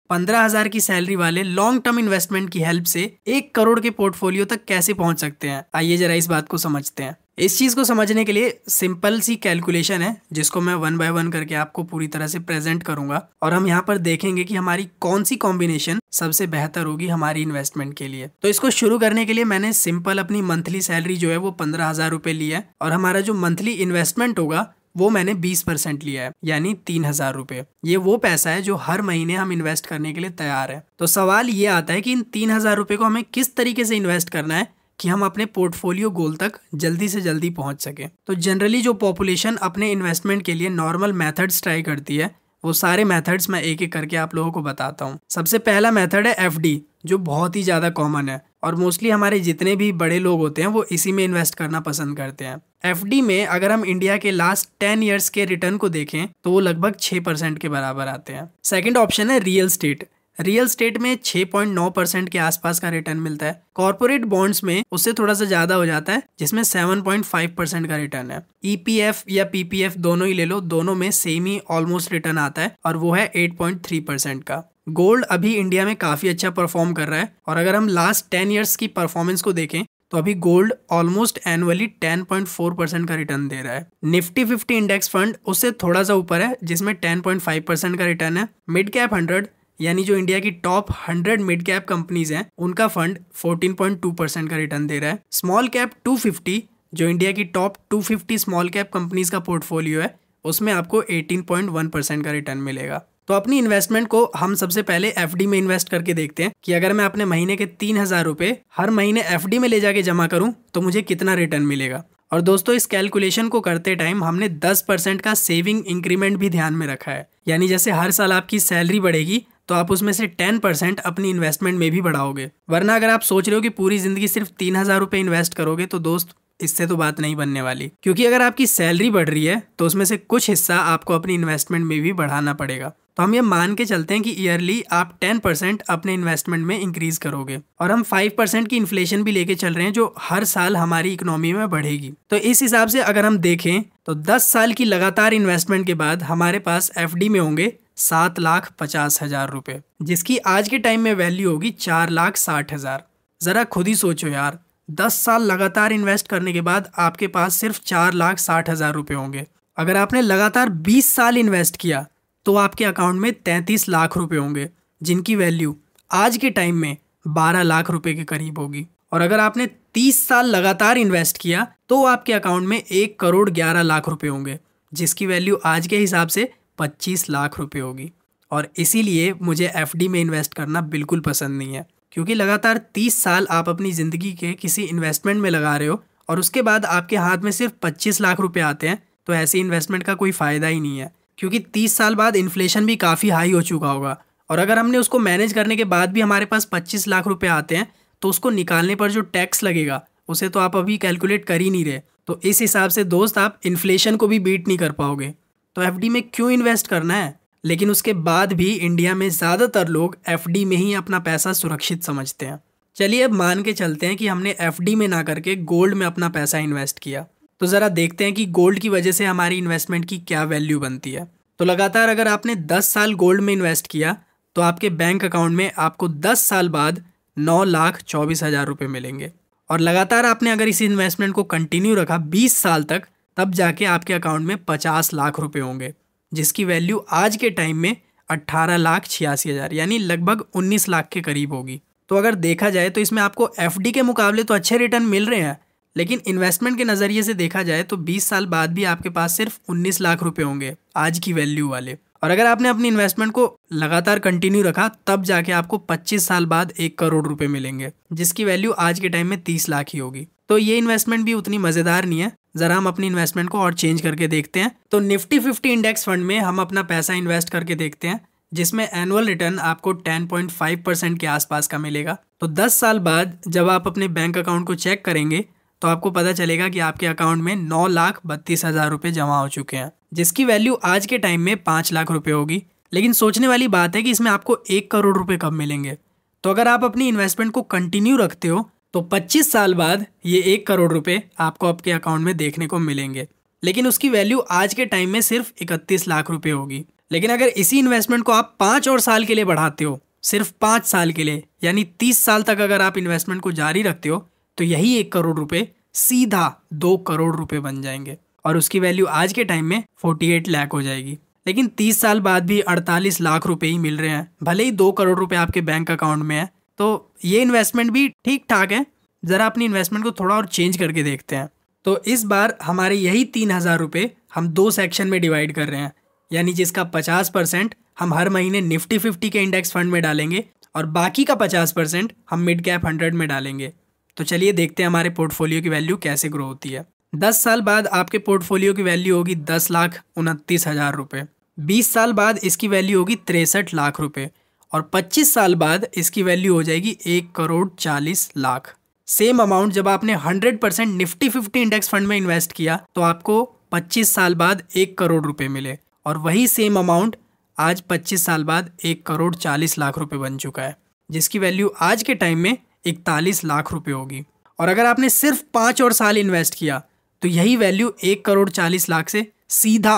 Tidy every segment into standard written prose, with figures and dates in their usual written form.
15,000 की सैलरी वाले long term investment की हेल्प से 1 करोड़ के पोर्टफोलियो तक कैसे पहुंच सकते हैं। आइए जरा इस बात को समझते हैं। इस चीज को समझने के लिए सिंपल सी कैलकुलेशन है जिसको मैं 1 बाय 1 करके आपको पूरी तरह से प्रेजेंट करूंगा और हम यहाँ पर देखेंगे कि हमारी कौन सी कॉम्बिनेशन सबसे बेहतर होगी हमारी इन्वेस्टमेंट के लिए। तो इसको शुरू करने के लिए मैंने सिंपल अपनी मंथली सैलरी जो है वो 15,000 रुपए ली है और हमारा जो मंथली इन्वेस्टमेंट होगा वो मैंने 20% लिया है, यानी 3,000 रुपए। ये वो पैसा है जो हर महीने हम इन्वेस्ट करने के लिए तैयार है। तो सवाल ये आता है कि इन 3,000 रुपए को हमें किस तरीके से इन्वेस्ट करना है कि हम अपने पोर्टफोलियो गोल तक जल्दी से जल्दी पहुंच सके। तो जनरली जो पॉपुलेशन अपने इन्वेस्टमेंट के लिए नॉर्मल मेथड्स ट्राई करती है वो सारे मेथड्स मैं एक एक करके आप लोगों को बताता हूँ। सबसे पहला मेथड है एफडी, जो बहुत ही ज़्यादा कॉमन है और मोस्टली हमारे जितने भी बड़े लोग होते हैं वो इसी में इन्वेस्ट करना पसंद करते हैं। एफडी में अगर हम इंडिया के लास्ट 10 ईयर्स के रिटर्न को देखें तो वो लगभग 6% के बराबर आते हैं। सेकंड ऑप्शन है रियल स्टेट। रियल स्टेट में 6.9% के आसपास का रिटर्न मिलता है। कॉर्पोरेट बॉन्ड्स में उससे थोड़ा सा ज्यादा हो जाता है जिसमें 7.5% का रिटर्न है। ईपीएफ या पीपीएफ दोनों ही ले लो, दोनों में सेम ही ऑलमोस्ट रिटर्न आता है और वो है 8.3% का। गोल्ड अभी इंडिया में काफी अच्छा परफॉर्म कर रहा है और अगर हम लास्ट 10 ईयर्स की परफॉर्मेंस को देखें तो अभी गोल्ड ऑलमोस्ट एनुअली 10.4% का रिटर्न दे रहा है। निफ्टी 50 इंडेक्स फंड उससे थोड़ा सा ऊपर है जिसमें 10.5% का रिटर्न है। मिड कैप 100 यानी जो इंडिया की टॉप 100 मिड कैप कंपनीज हैं उनका फंड 14.2% का रिटर्न दे रहा है। स्मॉल कैप 250 जो इंडिया की टॉप 250 स्मॉल कैप कंपनीज का पोर्टफोलियो है उसमें आपको 18.1% का रिटर्न मिलेगा। तो अपनी इन्वेस्टमेंट को हम सबसे पहले एफडी में इन्वेस्ट करके देखते हैं कि अगर मैं अपने महीने के 3,000 रुपए हर महीने एफडी में ले जाके जमा करूं तो मुझे कितना रिटर्न मिलेगा। और दोस्तों इस कैलकुलेशन को करते टाइम हमने 10% का सेविंग इंक्रीमेंट भी ध्यान में रखा है, यानी जैसे हर साल आपकी सैलरी बढ़ेगी तो आप उसमें से 10% अपनी इन्वेस्टमेंट में भी बढ़ाओगे। वरना अगर आप सोच रहे हो कि पूरी जिंदगी सिर्फ 3,000 रुपए इन्वेस्ट करोगे तो दोस्त इससे तो बात नहीं बनने वाली, क्योंकि अगर आपकी सैलरी बढ़ रही है तो उसमें से कुछ हिस्सा आपको अपनी इन्वेस्टमेंट में भी बढ़ाना पड़ेगा। तो हम ये मान के चलते हैं कि ईयरली आप 10% अपने इन्वेस्टमेंट में इंक्रीज करोगे और हम 5% की इन्फ्लेशन भी लेके चल रहे हैं जो हर साल हमारी इकोनॉमी में बढ़ेगी। तो इस हिसाब से अगर हम देखें तो 10 साल की लगातार इन्वेस्टमेंट के बाद हमारे पास एफडी में होंगे 7,50,000 रुपए, जिसकी आज के टाइम में वैल्यू होगी 4,60,000। जरा खुद ही सोचो यार, 10 साल लगातार इन्वेस्ट करने के बाद आपके पास सिर्फ 4,60,000 रुपए होंगे। अगर आपने लगातार 20 साल इन्वेस्ट किया तो आपके अकाउंट में 33 लाख रुपए होंगे, जिनकी वैल्यू आज के टाइम में 12 लाख रुपए के करीब होगी। और अगर आपने 30 साल लगातार इन्वेस्ट किया तो आपके अकाउंट में 1,11,00,000 रुपए होंगे, जिसकी वैल्यू आज के हिसाब से 25 लाख रुपए होगी। और इसीलिए मुझे एफडी में इन्वेस्ट करना बिल्कुल पसंद नहीं है, क्योंकि लगातार 30 साल आप अपनी ज़िंदगी के किसी इन्वेस्टमेंट में लगा रहे हो और उसके बाद आपके हाथ में सिर्फ 25 लाख रुपए आते हैं, तो ऐसी इन्वेस्टमेंट का कोई फ़ायदा ही नहीं है। क्योंकि 30 साल बाद इन्फ्लेशन भी काफ़ी हाई हो चुका होगा और अगर हमने उसको मैनेज करने के बाद भी हमारे पास 25 लाख रुपए आते हैं तो उसको निकालने पर जो टैक्स लगेगा उसे तो आप अभी कैलकुलेट कर ही नहीं रहे। तो इस हिसाब से दोस्त आप इन्फ्लेशन को भी बीट नहीं कर पाओगे। तो एफडी में क्यों इन्वेस्ट करना है? लेकिन उसके बाद भी इंडिया में ज़्यादातर लोग एफडी में ही अपना पैसा सुरक्षित समझते हैं। चलिए अब मान के चलते हैं कि हमने एफडी में ना करके गोल्ड में अपना पैसा इन्वेस्ट किया, तो ज़रा देखते हैं कि गोल्ड की वजह से हमारी इन्वेस्टमेंट की क्या वैल्यू बनती है। तो लगातार अगर आपने 10 साल गोल्ड में इन्वेस्ट किया तो आपके बैंक अकाउंट में आपको 10 साल बाद 9,24,000 रुपये मिलेंगे। और लगातार आपने अगर इस इन्वेस्टमेंट को कंटिन्यू रखा 20 साल तक, तब जाके आपके अकाउंट में 50 लाख रुपये होंगे, जिसकी वैल्यू आज के टाइम में 18,86,000 यानी लगभग 19 लाख के करीब होगी। तो अगर देखा जाए तो इसमें आपको एफडी के मुकाबले तो अच्छे रिटर्न मिल रहे हैं, लेकिन इन्वेस्टमेंट के नज़रिए से देखा जाए तो 20 साल बाद भी आपके पास सिर्फ 19 लाख रुपए होंगे आज की वैल्यू वाले। और अगर आपने अपनी इन्वेस्टमेंट को लगातार कंटिन्यू रखा तब जाके आपको 25 साल बाद 1 करोड़ रुपए मिलेंगे, जिसकी वैल्यू आज के टाइम में 30 लाख ही होगी। तो ये इन्वेस्टमेंट भी उतनी मज़ेदार नहीं है। ज़रा हम अपनी इन्वेस्टमेंट को और चेंज करके देखते हैं। तो निफ्टी 50 इंडेक्स फंड में हम अपना पैसा इन्वेस्ट करके देखते हैं, जिसमें एनुअल रिटर्न आपको 10.5% के आसपास का मिलेगा। तो 10 साल बाद जब आप अपने बैंक अकाउंट को चेक करेंगे तो आपको पता चलेगा कि आपके अकाउंट में 9,32,000 रुपये जमा हो चुके हैं, जिसकी वैल्यू आज के टाइम में 5 लाख रुपए होगी। लेकिन सोचने वाली बात है कि इसमें आपको 1 करोड़ रुपए कब मिलेंगे। तो अगर आप अपनी इन्वेस्टमेंट को कंटिन्यू रखते हो तो 25 साल बाद ये 1 करोड़ रुपए आपको आपके अकाउंट में देखने को मिलेंगे, लेकिन उसकी वैल्यू आज के टाइम में सिर्फ 31 लाख रुपए होगी। लेकिन अगर इसी इन्वेस्टमेंट को आप 5 और साल के लिए बढ़ाते हो, सिर्फ 5 साल के लिए, यानी 30 साल तक अगर आप इन्वेस्टमेंट को जारी रखते हो, तो यही 1 करोड़ रुपए सीधा 2 करोड़ रुपए बन जाएंगे और उसकी वैल्यू आज के टाइम में 48 लाख हो जाएगी। लेकिन 30 साल बाद भी 48 लाख रुपए ही मिल रहे हैं, भले ही 2 करोड़ रुपए आपके बैंक अकाउंट में है। तो ये इन्वेस्टमेंट भी ठीक ठाक है। ज़रा अपनी इन्वेस्टमेंट को थोड़ा और चेंज करके देखते हैं। तो इस बार हमारे यही 3,000 रुपये हम 2 सेक्शन में डिवाइड कर रहे हैं, यानी जिसका 50% हम हर महीने निफ्टी 50 के इंडेक्स फंड में डालेंगे और बाकी का 50% हम मिड कैप 100 में डालेंगे। तो चलिए देखते हैं हमारे पोर्टफोलियो की वैल्यू कैसे ग्रो होती है। 10 साल बाद आपके पोर्टफोलियो की वैल्यू होगी 10,29,000 रुपये। 20 साल बाद इसकी वैल्यू होगी 63 लाख रुपये और 25 साल बाद इसकी वैल्यू हो जाएगी 1,40,00,000। सेम अमाउंट जब आपने 100% निफ्टी 50 इंडेक्स फंड में इन्वेस्ट किया तो आपको 25 साल बाद 1 करोड़ रुपए मिले और वही सेम अमाउंट आज 25 साल बाद 1,40,00,000 रुपए बन चुका है, जिसकी वैल्यू आज के टाइम में 41 लाख रुपए होगी। और अगर आपने सिर्फ 5 और साल इन्वेस्ट किया तो यही वैल्यू 1,40,00,000 से सीधा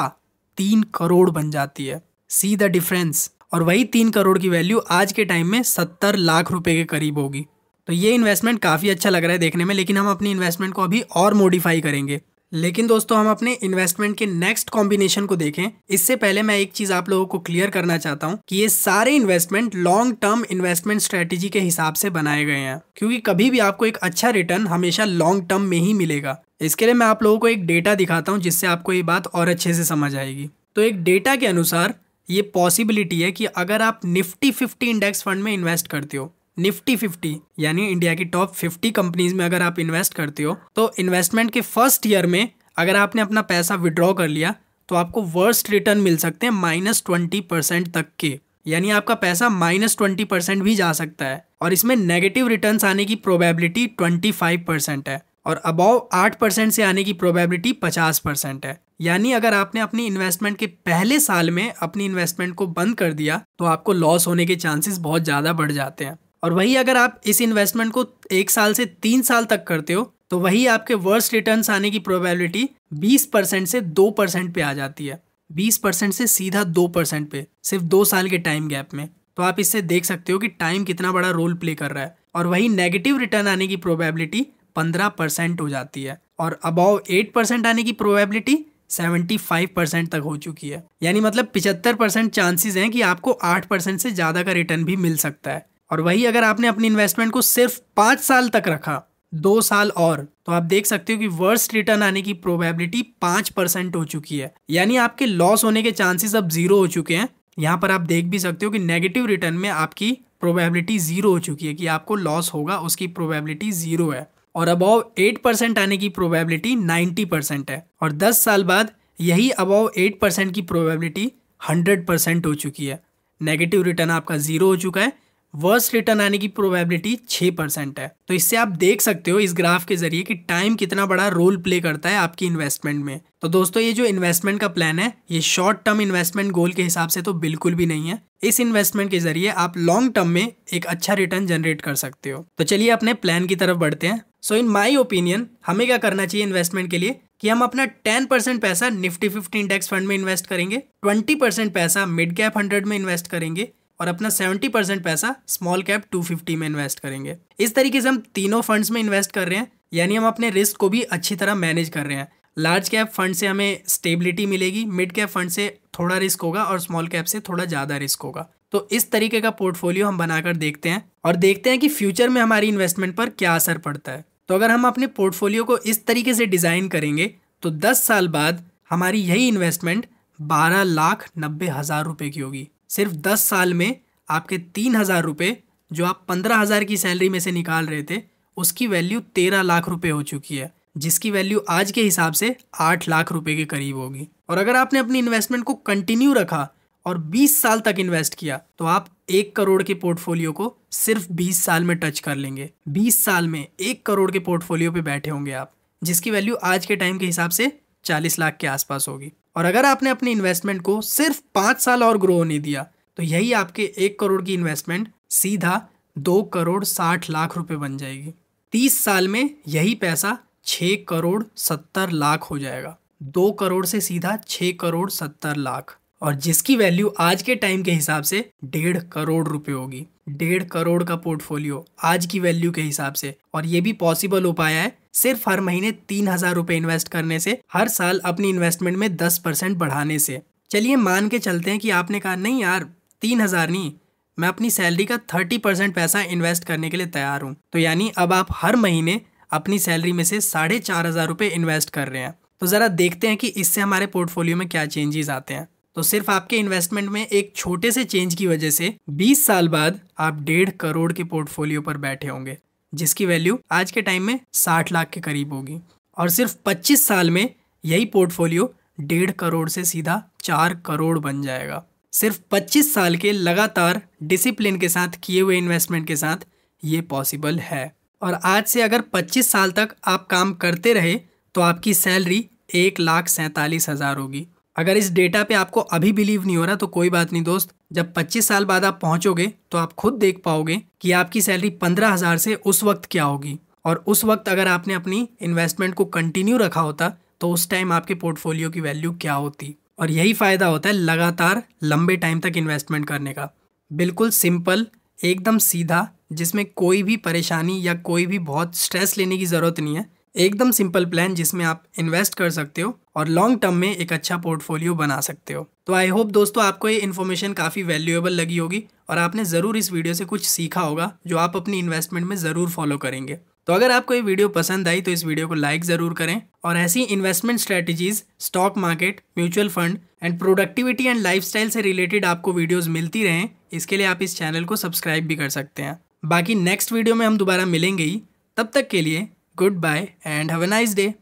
3 करोड़ बन जाती है। See the difference. और वही 3 करोड़ की वैल्यू आज के टाइम में 70 लाख रुपए के करीब होगी। तो ये इन्वेस्टमेंट काफ़ी अच्छा लग रहा है देखने में, लेकिन हम अपनी इन्वेस्टमेंट को अभी और मॉडिफाई करेंगे। लेकिन दोस्तों हम अपने इन्वेस्टमेंट के नेक्स्ट कॉम्बिनेशन को देखें, इससे पहले मैं एक चीज़ आप लोगों को क्लियर करना चाहता हूँ कि ये सारे investment long term investment strategy के हिसाब से बनाए गए हैं, क्योंकि कभी भी आपको एक अच्छा रिटर्न हमेशा लॉन्ग टर्म में ही मिलेगा। इसके लिए मैं आप लोगों को एक डेटा दिखाता हूँ जिससे आपको ये बात और अच्छे से समझ आएगी। तो एक डेटा के अनुसार ये पॉसिबिलिटी है कि अगर आप निफ्टी 50 इंडेक्स फंड में इन्वेस्ट करते हो, निफ्टी 50 यानी इंडिया की टॉप 50 कंपनीज में अगर आप इन्वेस्ट करते हो, तो इन्वेस्टमेंट के फर्स्ट ईयर में अगर आपने अपना पैसा विड्रॉ कर लिया तो आपको वर्स्ट रिटर्न मिल सकते हैं -20% तक के, यानी आपका पैसा -20% भी जा सकता है। और इसमें नेगेटिव रिटर्न्स आने की प्रोबेबिलिटी 25% है और अबव 8% से आने की प्रोबेबिलिटी 50% है। यानी अगर आपने अपनी इन्वेस्टमेंट के पहले साल में अपनी इन्वेस्टमेंट को बंद कर दिया तो आपको लॉस होने के चांसेस बहुत ज़्यादा बढ़ जाते हैं। और वही अगर आप इस इन्वेस्टमेंट को 1 साल से 3 साल तक करते हो तो वही आपके वर्स्ट रिटर्न्स आने की प्रोबेबिलिटी 20% से 2% पे आ जाती है। 20% से सीधा 2% पे सिर्फ 2 साल के टाइम गैप में। तो आप इससे देख सकते हो कि टाइम कितना बड़ा रोल प्ले कर रहा है। और वही नेगेटिव रिटर्न आने की प्रोबेबिलिटी 15% हो जाती है और अबाव 8% आने की प्रोबेबिलिटी 75% तक हो चुकी है। यानी मतलब 75% चांसेस हैं कि आपको 8% से ज़्यादा का रिटर्न भी मिल सकता है। और वही अगर आपने अपनी इन्वेस्टमेंट को सिर्फ 5 साल तक रखा, 2 साल और, तो आप देख सकते हो कि वर्स्ट रिटर्न आने की प्रोबेबिलिटी 5% हो चुकी है। यानी आपके लॉस होने के चांसेस अब 0 हो चुके हैं। यहाँ पर आप देख भी सकते हो कि नेगेटिव रिटर्न में आपकी प्रोबेबिलिटी 0 हो चुकी है कि आपको लॉस होगा, उसकी प्रोबेबिलिटी 0 है। और अबाव 8% आने की प्रोबेबिलिटी 90% है। और 10 साल बाद यही अबाव 8% की प्रोबेबिलिटी 100% हो चुकी है। नेगेटिव रिटर्न आपका 0 हो चुका है, वर्स्ट रिटर्न आने की प्रोबेबिलिटी 6% है। तो इससे आप देख सकते हो इस ग्राफ के जरिए कि टाइम कितना बड़ा रोल प्ले करता है आपकी इन्वेस्टमेंट में। तो दोस्तों ये जो इन्वेस्टमेंट का प्लान है ये शॉर्ट टर्म इन्वेस्टमेंट गोल के हिसाब से तो बिल्कुल भी नहीं है। इस इन्वेस्टमेंट के जरिए आप लॉन्ग टर्म में एक अच्छा रिटर्न जनरेट कर सकते हो। तो चलिए अपने प्लान की तरफ बढ़ते हैं। सो इन माई ओपिनियन हमें क्या करना चाहिए इन्वेस्टमेंट के लिए कि हम अपना 10% पैसा निफ्टी 50 इंडेक्स फंड में इन्वेस्ट करेंगे, 20% पैसा मिड कैप 100 में इन्वेस्ट करेंगे और अपना 70% पैसा स्मॉल कैप 250 में इन्वेस्ट करेंगे। इस तरीके से हम तीनों फंड्स में इन्वेस्ट कर रहे हैं, यानी हम अपने रिस्क को भी अच्छी तरह मैनेज कर रहे हैं। लार्ज कैप फंड से हमें स्टेबिलिटी मिलेगी, मिड कैप फंड से थोड़ा रिस्क होगा और स्मॉल कैप से थोड़ा ज़्यादा रिस्क होगा। तो इस तरीके का पोर्टफोलियो हम बनाकर देखते हैं और देखते हैं कि फ्यूचर में हमारी इन्वेस्टमेंट पर क्या असर पड़ता है। तो अगर हम अपने पोर्टफोलियो को इस तरीके से डिज़ाइन करेंगे तो 10 साल बाद हमारी यही इन्वेस्टमेंट 12,90,000 रुपये की होगी। सिर्फ 10 साल में आपके 3,000 रुपये जो आप 15,000 की सैलरी में से निकाल रहे थे उसकी वैल्यू 13 लाख रुपये हो चुकी है, जिसकी वैल्यू आज के हिसाब से 8 लाख रुपये के करीब होगी। और अगर आपने अपनी इन्वेस्टमेंट को कंटिन्यू रखा और 20 साल तक इन्वेस्ट किया तो आप 1 करोड़ के पोर्टफोलियो को सिर्फ 20 साल में टच कर लेंगे। 20 साल में 1 करोड़ के पोर्टफोलियो पे बैठे होंगे आप, जिसकी वैल्यू आज के टाइम के हिसाब से 40 लाख के आसपास होगी। और अगर आपने अपनी इन्वेस्टमेंट को सिर्फ 5 साल और ग्रो होने दिया तो यही आपके 1 करोड़ की इन्वेस्टमेंट सीधा 2 करोड़ 60 लाख रुपए बन जाएगी। 30 साल में यही पैसा 6 करोड़ 70 लाख हो जाएगा। 2 करोड़ से सीधा 6 करोड़ 70 लाख। और जिसकी वैल्यू आज के टाइम के हिसाब से 1.5 करोड़ रुपए होगी। 1.5 करोड़ का पोर्टफोलियो आज की वैल्यू के हिसाब से। और ये भी पॉसिबल हो पाया है सिर्फ हर महीने 3,000 रुपए इन्वेस्ट करने से, हर साल अपनी इन्वेस्टमेंट में 10% बढ़ाने से। चलिए मान के चलते हैं कि आपने कहा नहीं यार 3,000 नहीं, मैं अपनी सैलरी का 30% पैसा इन्वेस्ट करने के लिए तैयार हूँ। तो यानी अब आप हर महीने अपनी सैलरी में से 4,500 रुपए इन्वेस्ट कर रहे हैं। तो ज़रा देखते हैं कि इससे हमारे पोर्टफोलियो में क्या चेंजेस आते हैं। तो सिर्फ आपके इन्वेस्टमेंट में एक छोटे से चेंज की वजह से 20 साल बाद आप 1.5 करोड़ के पोर्टफोलियो पर बैठे होंगे, जिसकी वैल्यू आज के टाइम में 60 लाख के करीब होगी। और सिर्फ 25 साल में यही पोर्टफोलियो 1.5 करोड़ से सीधा 4 करोड़ बन जाएगा। सिर्फ 25 साल के लगातार डिसिप्लिन के साथ किए हुए इन्वेस्टमेंट के साथ ये पॉसिबल है। और आज से अगर 25 साल तक आप काम करते रहे तो आपकी सैलरी 1,47,000 होगी। अगर इस डेटा पे आपको अभी बिलीव नहीं हो रहा तो कोई बात नहीं दोस्त, जब 25 साल बाद आप पहुंचोगे तो आप खुद देख पाओगे कि आपकी सैलरी 15,000 से उस वक्त क्या होगी। और उस वक्त अगर आपने अपनी इन्वेस्टमेंट को कंटिन्यू रखा होता तो उस टाइम आपके पोर्टफोलियो की वैल्यू क्या होती। और यही फ़ायदा होता है लगातार लंबे टाइम तक इन्वेस्टमेंट करने का। बिल्कुल सिंपल, एकदम सीधा, जिसमें कोई भी परेशानी या कोई भी बहुत स्ट्रेस लेने की ज़रूरत नहीं है। एकदम सिंपल प्लान जिसमें आप इन्वेस्ट कर सकते हो और लॉन्ग टर्म में एक अच्छा पोर्टफोलियो बना सकते हो। तो आई होप दोस्तों आपको ये इन्फॉर्मेशन काफ़ी वैल्यूएबल लगी होगी और आपने ज़रूर इस वीडियो से कुछ सीखा होगा जो आप अपनी इन्वेस्टमेंट में ज़रूर फॉलो करेंगे। तो अगर आपको ये वीडियो पसंद आई तो इस वीडियो को लाइक ज़रूर करें और ऐसी investment strategies, stock market, mutual fund and productivity and lifestyle से रिलेटेड आपको वीडियोस मिलती रहें, इसके लिए आप इस चैनल को सब्सक्राइब भी कर सकते हैं। बाकी नेक्स्ट वीडियो में हम दोबारा मिलेंगे ही, तब तक के लिए good bye and have a nice day.